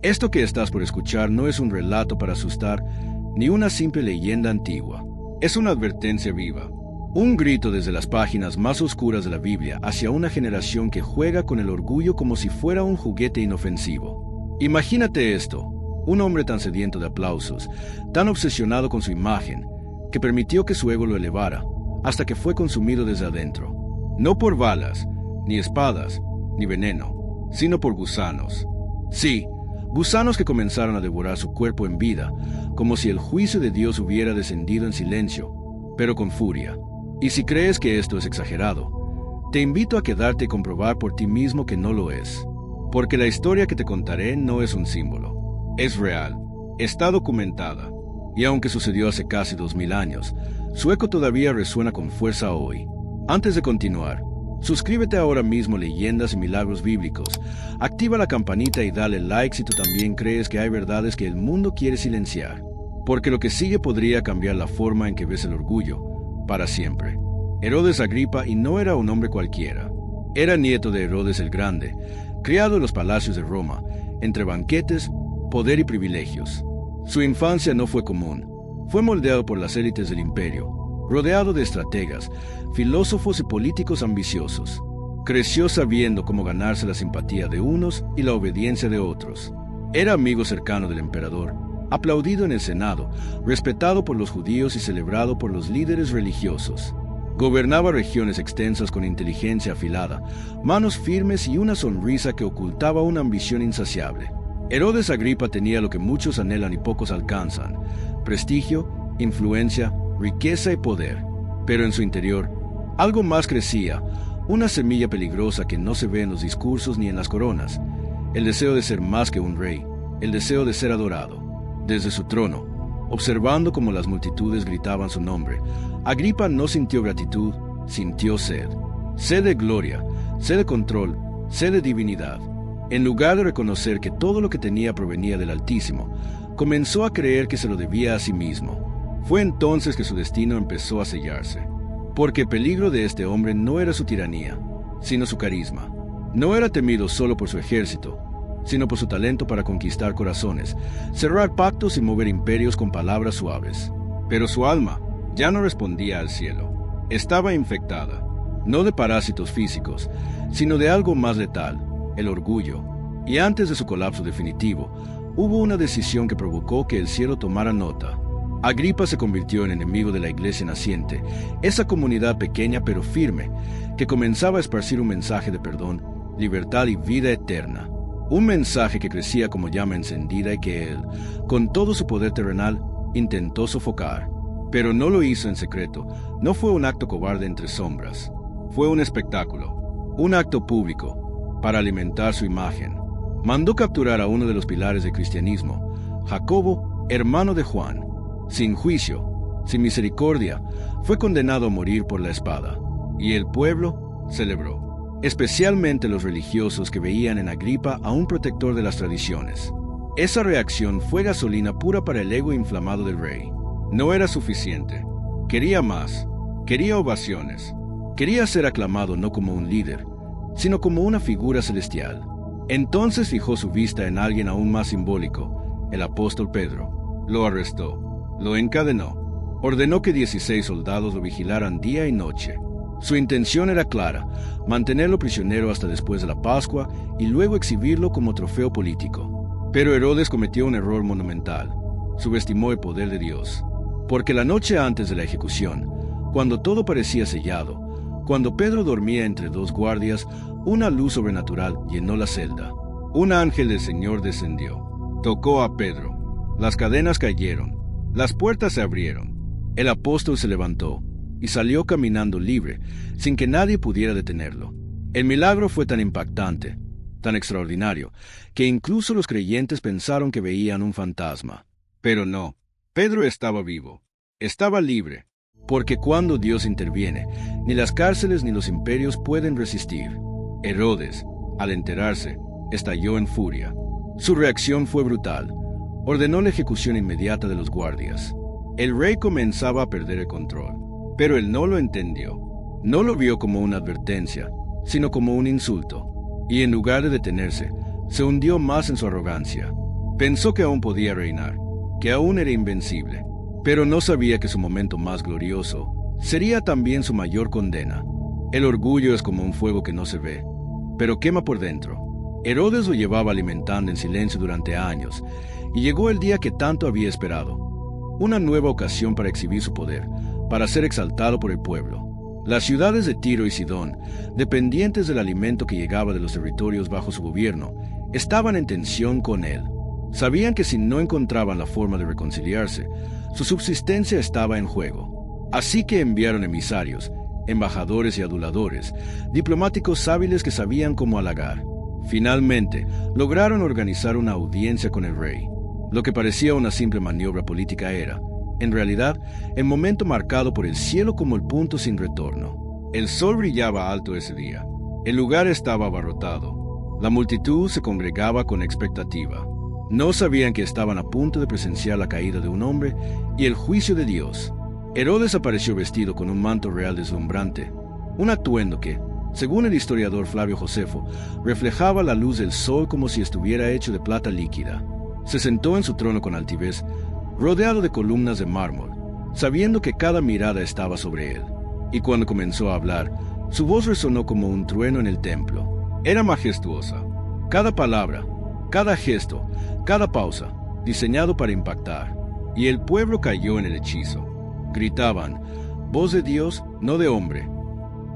Esto que estás por escuchar no es un relato para asustar, ni una simple leyenda antigua. Es una advertencia viva, un grito desde las páginas más oscuras de la Biblia hacia una generación que juega con el orgullo como si fuera un juguete inofensivo. Imagínate esto, un hombre tan sediento de aplausos, tan obsesionado con su imagen, que permitió que su ego lo elevara, hasta que fue consumido desde adentro. No por balas, ni espadas, ni veneno, sino por gusanos. Sí, gusanos que comenzaron a devorar su cuerpo en vida, como si el juicio de Dios hubiera descendido en silencio, pero con furia. Y si crees que esto es exagerado, te invito a quedarte y comprobar por ti mismo que no lo es. Porque la historia que te contaré no es un símbolo. Es real, está documentada. Y aunque sucedió hace casi 2000 años, su eco todavía resuena con fuerza hoy. Antes de continuar, suscríbete ahora mismo a Leyendas y Milagros Bíblicos, activa la campanita y dale like si tú también crees que hay verdades que el mundo quiere silenciar, porque lo que sigue podría cambiar la forma en que ves el orgullo, para siempre. Herodes Agripa y no era un hombre cualquiera. Era nieto de Herodes el Grande, criado en los palacios de Roma, entre banquetes, poder y privilegios. Su infancia no fue común. Fue moldeado por las élites del imperio, rodeado de estrategas, filósofos y políticos ambiciosos. Creció sabiendo cómo ganarse la simpatía de unos y la obediencia de otros. Era amigo cercano del emperador, aplaudido en el Senado, respetado por los judíos y celebrado por los líderes religiosos. Gobernaba regiones extensas con inteligencia afilada, manos firmes y una sonrisa que ocultaba una ambición insaciable. Herodes Agripa tenía lo que muchos anhelan y pocos alcanzan: prestigio, influencia, riqueza y poder. Pero en su interior, algo más crecía, una semilla peligrosa que no se ve en los discursos ni en las coronas: el deseo de ser más que un rey, el deseo de ser adorado. Desde su trono, observando cómo las multitudes gritaban su nombre, Agripa no sintió gratitud, sintió sed. Sed de gloria, sed de control, sed de divinidad. En lugar de reconocer que todo lo que tenía provenía del Altísimo, comenzó a creer que se lo debía a sí mismo. Fue entonces que su destino empezó a sellarse. Porque el peligro de este hombre no era su tiranía, sino su carisma. No era temido solo por su ejército, sino por su talento para conquistar corazones, cerrar pactos y mover imperios con palabras suaves. Pero su alma ya no respondía al cielo. Estaba infectada, no de parásitos físicos, sino de algo más letal: el orgullo. Y antes de su colapso definitivo, hubo una decisión que provocó que el cielo tomara nota. Agripa se convirtió en enemigo de la iglesia naciente, esa comunidad pequeña pero firme, que comenzaba a esparcir un mensaje de perdón, libertad y vida eterna. Un mensaje que crecía como llama encendida y que él, con todo su poder terrenal, intentó sofocar. Pero no lo hizo en secreto, no fue un acto cobarde entre sombras. Fue un espectáculo, un acto público, para alimentar su imagen. Mandó capturar a uno de los pilares del cristianismo, Jacobo, hermano de Juan. Sin juicio, sin misericordia, fue condenado a morir por la espada. Y el pueblo celebró, especialmente los religiosos que veían en Agripa a un protector de las tradiciones. Esa reacción fue gasolina pura para el ego inflamado del rey. No era suficiente. Quería más. Quería ovaciones. Quería ser aclamado no como un líder, sino como una figura celestial. Entonces fijó su vista en alguien aún más simbólico, el apóstol Pedro. Lo arrestó. Lo encadenó. Ordenó que 16 soldados lo vigilaran día y noche. Su intención era clara: mantenerlo prisionero hasta después de la Pascua y luego exhibirlo como trofeo político. Pero Herodes cometió un error monumental: subestimó el poder de Dios. Porque la noche antes de la ejecución, cuando todo parecía sellado, cuando Pedro dormía entre dos guardias, una luz sobrenatural llenó la celda. Un ángel del Señor descendió. Tocó a Pedro. Las cadenas cayeron. Las puertas se abrieron. El apóstol se levantó y salió caminando libre, sin que nadie pudiera detenerlo. El milagro fue tan impactante, tan extraordinario, que incluso los creyentes pensaron que veían un fantasma. Pero no, Pedro estaba vivo, estaba libre, porque cuando Dios interviene, ni las cárceles ni los imperios pueden resistir. Herodes, al enterarse, estalló en furia. Su reacción fue brutal. Ordenó la ejecución inmediata de los guardias. El rey comenzaba a perder el control, pero él no lo entendió. No lo vio como una advertencia, sino como un insulto. Y en lugar de detenerse, se hundió más en su arrogancia. Pensó que aún podía reinar, que aún era invencible, pero no sabía que su momento más glorioso sería también su mayor condena. El orgullo es como un fuego que no se ve, pero quema por dentro. Herodes lo llevaba alimentando en silencio durante años, y llegó el día que tanto había esperado. Una nueva ocasión para exhibir su poder, para ser exaltado por el pueblo. Las ciudades de Tiro y Sidón, dependientes del alimento que llegaba de los territorios bajo su gobierno, estaban en tensión con él. Sabían que si no encontraban la forma de reconciliarse, su subsistencia estaba en juego. Así que enviaron emisarios, embajadores y aduladores, diplomáticos hábiles que sabían cómo halagar. Finalmente, lograron organizar una audiencia con el rey. Lo que parecía una simple maniobra política era, en realidad, el momento marcado por el cielo como el punto sin retorno. El sol brillaba alto ese día. El lugar estaba abarrotado. La multitud se congregaba con expectativa. No sabían que estaban a punto de presenciar la caída de un hombre y el juicio de Dios. Herodes apareció vestido con un manto real deslumbrante, un atuendo que, según el historiador Flavio Josefo, reflejaba la luz del sol como si estuviera hecho de plata líquida. Se sentó en su trono con altivez, rodeado de columnas de mármol, sabiendo que cada mirada estaba sobre él. Y cuando comenzó a hablar, su voz resonó como un trueno en el templo. Era majestuosa. Cada palabra, cada gesto, cada pausa, diseñado para impactar. Y el pueblo cayó en el hechizo. Gritaban, voz de Dios, no de hombre.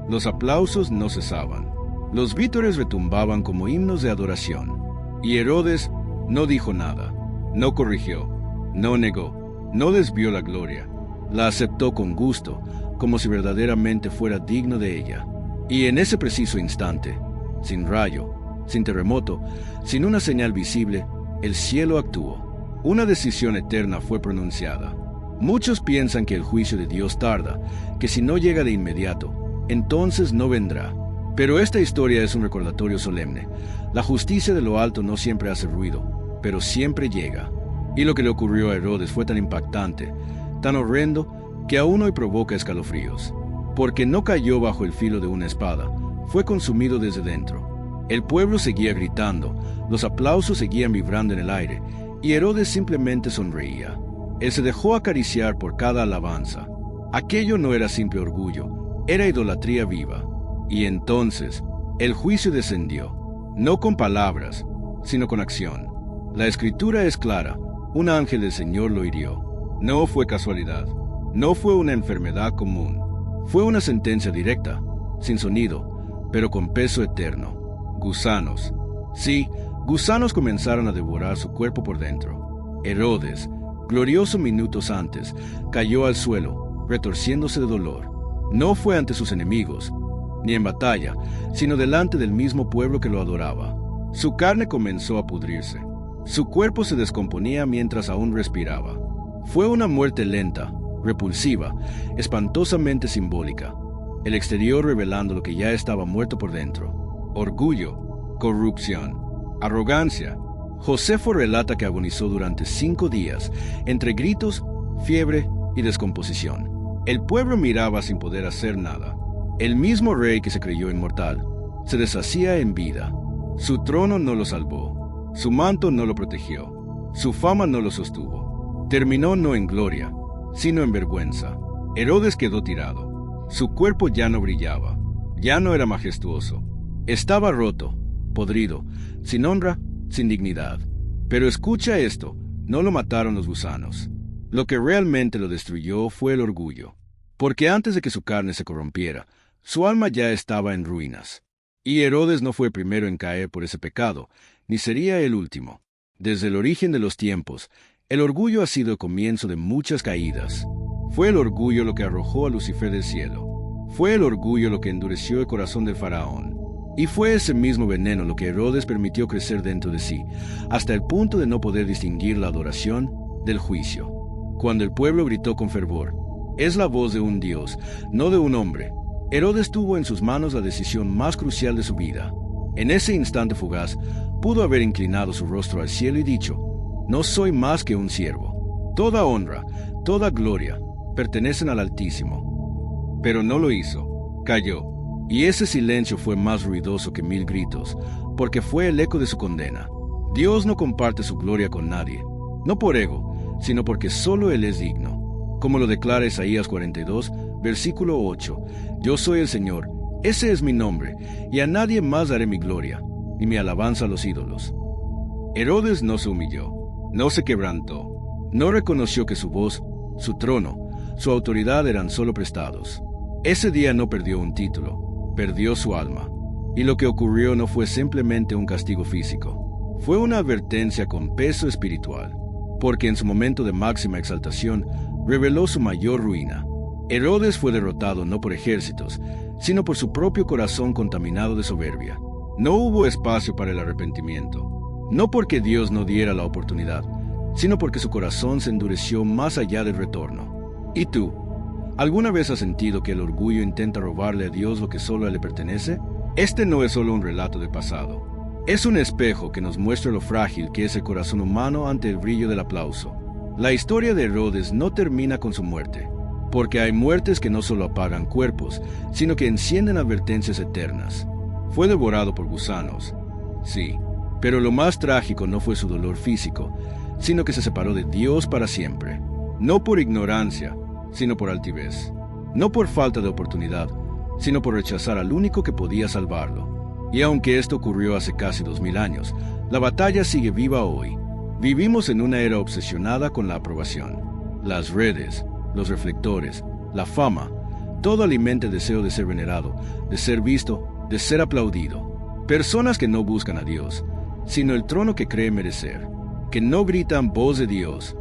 Los aplausos no cesaban. Los vítores retumbaban como himnos de adoración. Y Herodes no dijo nada, no corrigió, no negó, no desvió la gloria. La aceptó con gusto, como si verdaderamente fuera digno de ella. Y en ese preciso instante, sin rayo, sin terremoto, sin una señal visible, el cielo actuó. Una decisión eterna fue pronunciada. Muchos piensan que el juicio de Dios tarda, que si no llega de inmediato, entonces no vendrá. Pero esta historia es un recordatorio solemne. La justicia de lo alto no siempre hace ruido, pero siempre llega. Y lo que le ocurrió a Herodes fue tan impactante, tan horrendo, que aún hoy provoca escalofríos. Porque no cayó bajo el filo de una espada, fue consumido desde dentro. El pueblo seguía gritando, los aplausos seguían vibrando en el aire, y Herodes simplemente sonreía. Él se dejó acariciar por cada alabanza. Aquello no era simple orgullo, era idolatría viva. Y entonces, el juicio descendió, no con palabras, sino con acción. La escritura es clara, un ángel del Señor lo hirió. No fue casualidad, no fue una enfermedad común. Fue una sentencia directa, sin sonido, pero con peso eterno. Gusanos. Sí, gusanos comenzaron a devorar su cuerpo por dentro. Herodes, glorioso minutos antes, cayó al suelo, retorciéndose de dolor. No fue ante sus enemigos, ni en batalla, sino delante del mismo pueblo que lo adoraba. Su carne comenzó a pudrirse. Su cuerpo se descomponía mientras aún respiraba. Fue una muerte lenta, repulsiva, espantosamente simbólica. El exterior revelando lo que ya estaba muerto por dentro. Orgullo, corrupción, arrogancia. Josefo relata que agonizó durante 5 días, entre gritos, fiebre y descomposición. El pueblo miraba sin poder hacer nada. El mismo rey que se creyó inmortal se deshacía en vida. Su trono no lo salvó, su manto no lo protegió, su fama no lo sostuvo. Terminó no en gloria, sino en vergüenza. Herodes quedó tirado. Su cuerpo ya no brillaba, ya no era majestuoso. Estaba roto, podrido, sin honra, sin dignidad. Pero escucha esto, no lo mataron los gusanos. Lo que realmente lo destruyó fue el orgullo, porque antes de que su carne se corrompiera, su alma ya estaba en ruinas. Y Herodes no fue el primero en caer por ese pecado, ni sería el último. Desde el origen de los tiempos, el orgullo ha sido el comienzo de muchas caídas. Fue el orgullo lo que arrojó a Lucifer del cielo. Fue el orgullo lo que endureció el corazón del faraón. Y fue ese mismo veneno lo que Herodes permitió crecer dentro de sí, hasta el punto de no poder distinguir la adoración del juicio. Cuando el pueblo gritó con fervor, «Es la voz de un Dios, no de un hombre», Herodes tuvo en sus manos la decisión más crucial de su vida. En ese instante fugaz, pudo haber inclinado su rostro al cielo y dicho, «No soy más que un siervo. Toda honra, toda gloria, pertenecen al Altísimo». Pero no lo hizo. Calló. Y ese silencio fue más ruidoso que 1000 gritos, porque fue el eco de su condena. Dios no comparte su gloria con nadie, no por ego, sino porque solo Él es digno. Como lo declara Isaías 42, versículo 8, Yo soy el Señor, ese es mi nombre, y a nadie más daré mi gloria, y mi alabanza a los ídolos. Herodes no se humilló, no se quebrantó, no reconoció que su voz, su trono, su autoridad eran solo prestados. Ese día no perdió un título, perdió su alma. Y lo que ocurrió no fue simplemente un castigo físico, fue una advertencia con peso espiritual, porque en su momento de máxima exaltación reveló su mayor ruina. Herodes fue derrotado no por ejércitos, sino por su propio corazón contaminado de soberbia. No hubo espacio para el arrepentimiento, no porque Dios no diera la oportunidad, sino porque su corazón se endureció más allá del retorno. ¿Y tú? ¿Alguna vez has sentido que el orgullo intenta robarle a Dios lo que solo a Él le pertenece? Este no es solo un relato del pasado. Es un espejo que nos muestra lo frágil que es el corazón humano ante el brillo del aplauso. La historia de Herodes no termina con su muerte, porque hay muertes que no solo apagan cuerpos, sino que encienden advertencias eternas. Fue devorado por gusanos, sí, pero lo más trágico no fue su dolor físico, sino que se separó de Dios para siempre. No por ignorancia, sino por altivez. No por falta de oportunidad, sino por rechazar al único que podía salvarlo. Y aunque esto ocurrió hace casi 2000 años, la batalla sigue viva hoy. Vivimos en una era obsesionada con la aprobación. Las redes, los reflectores, la fama, todo alimenta el deseo de ser venerado, de ser visto, de ser aplaudido. Personas que no buscan a Dios, sino el trono que creen merecer, que no gritan voz de Dios,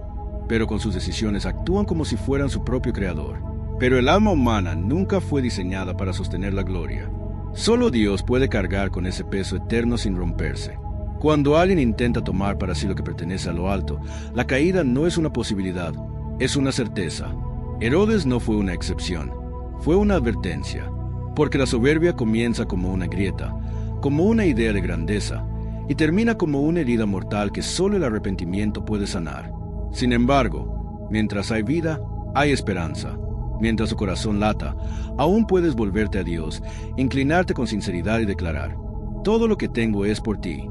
pero con sus decisiones actúan como si fueran su propio creador. Pero el alma humana nunca fue diseñada para sostener la gloria. Solo Dios puede cargar con ese peso eterno sin romperse. Cuando alguien intenta tomar para sí lo que pertenece a lo alto, la caída no es una posibilidad, es una certeza. Herodes no fue una excepción, fue una advertencia, porque la soberbia comienza como una grieta, como una idea de grandeza, y termina como una herida mortal que solo el arrepentimiento puede sanar. Sin embargo, mientras hay vida, hay esperanza. Mientras tu corazón lata, aún puedes volverte a Dios, inclinarte con sinceridad y declarar: todo lo que tengo es por ti.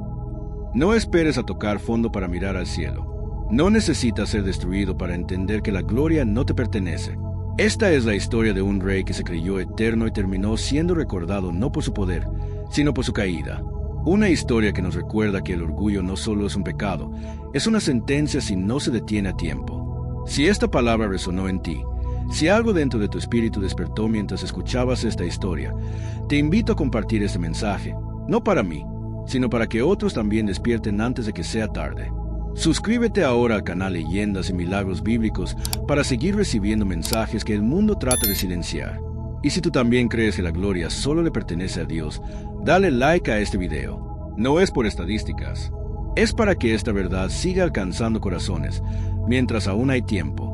No esperes a tocar fondo para mirar al cielo. No necesitas ser destruido para entender que la gloria no te pertenece. Esta es la historia de un rey que se creyó eterno y terminó siendo recordado no por su poder, sino por su caída. Una historia que nos recuerda que el orgullo no solo es un pecado, es una sentencia si no se detiene a tiempo. Si esta palabra resonó en ti, si algo dentro de tu espíritu despertó mientras escuchabas esta historia, te invito a compartir este mensaje, no para mí, sino para que otros también despierten antes de que sea tarde. Suscríbete ahora al canal Leyendas y Milagros Bíblicos para seguir recibiendo mensajes que el mundo trata de silenciar. Y si tú también crees que la gloria solo le pertenece a Dios, dale like a este video. No es por estadísticas, es para que esta verdad siga alcanzando corazones mientras aún hay tiempo.